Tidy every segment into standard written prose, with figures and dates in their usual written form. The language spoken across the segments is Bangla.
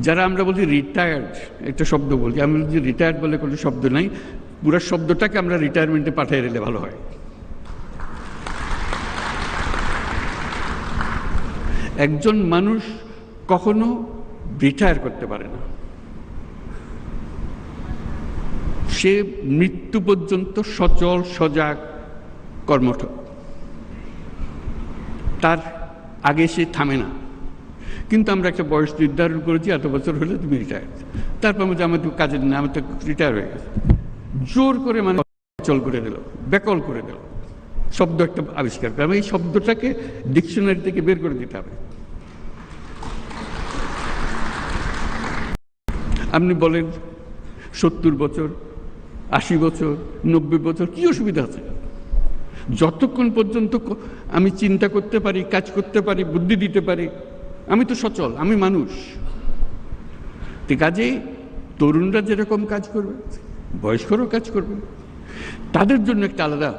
যারা আমরা বলি রিটায়ার্ড, একটা শব্দ বলি, আমি বলছি রিটায়ার্ড বলে কোনো শব্দ নাই, পুরো শব্দটাকে আমরা রিটায়ারমেন্টে পাঠিয়ে দিলে ভালো হয়। একজন মানুষ কখনো রিটায়ার করতে পারে না, সে মৃত্যু পর্যন্ত সচল সজাগ কর্মঠ, তার আগে সে থামে না। কিন্তু আমরা একটা বয়স নির্ধারণ করেছি, এত বছর হলে তুমি রিটায়ার, তারপর বলছি আমার তো কাজের না, আমার তো রিটায়ার হয়ে গেছে। জোর করে মানে অচল করে দিল, বেকল করে দিল, শব্দ একটা আবিষ্কার করে। এই শব্দটাকে ডিকশনারি থেকে বের করে দিতে হবে। আপনি বলেন 70 বছর, 80 বছর, 90 বছর, কি অসুবিধা আছে? যতক্ষণ পর্যন্ত আমি চিন্তা করতে পারি, কাজ করতে পারি, বুদ্ধি দিতে পারি, আমি তো সচল, আমি মানুষ। কাজেই তরুণরা যেরকম কাজ করবে, বয়স্করাও কাজ করবে। তাদের জন্য একটা আলাদা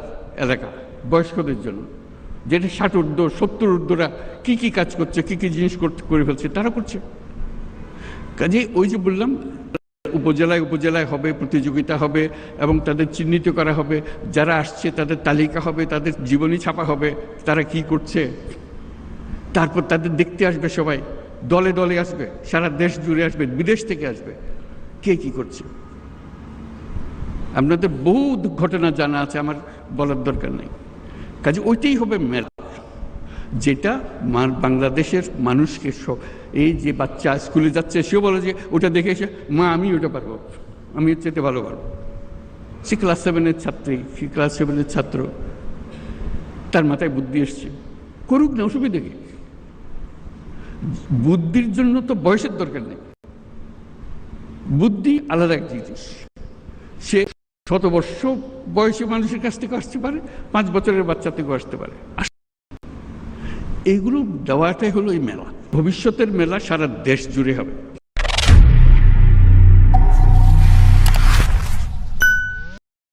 এলাকা, বয়স্কদের জন্য, যেটা 60 ঊর্ধ্ব 70 ঊর্ধ্বরা কী কী কাজ করছে, কী কী জিনিস করে ফেলছে, তারা করছে। কাজে ওই যে বললাম, উপজেলায় উপজেলায় হবে, প্রতিযোগিতা হবে এবং তাদের চিহ্নিত করা হবে, যারা আসছে তাদের তালিকা হবে, তাদের জীবনী ছাপা হবে, তারা কি করছে। তারপর তাদের দেখতে আসবে সবাই, দলে দলে আসবে, সারা দেশ জুড়ে আসবে, বিদেশ থেকে আসবে, কে কি করছে। আপনাদের বহু ঘটনা জানা আছে, আমার বলার দরকার নেই। কাজে ওইটাই হবে মেলা, যেটা বাংলাদেশের মানুষকে এই যে বাচ্চা স্কুলে যাচ্ছে, সেও বলে যে ওটা দেখে এসে মা আমি ওটা পারবো, আমি এর চাইতে ভালো পারবো। সে ক্লাস 7-এর ছাত্রী, সে ক্লাস 7-এর ছাত্র, তার মাথায় বুদ্ধি এসছে, করুক না, অসুবিধা কি? বুদ্ধির জন্য তো বয়সের দরকার নেই, বুদ্ধি আলাদা এক জিনিস। সে 100 বর্ষ বয়সী মানুষের কাছ থেকে আসতে পারে, 5 বছরের বাচ্চা থেকেও আসতে পারে। এইগুলো দেওয়াটাই হলো এই মেলা, ভবিষ্যতের মেলা, সারা দেশ জুড়ে হবে।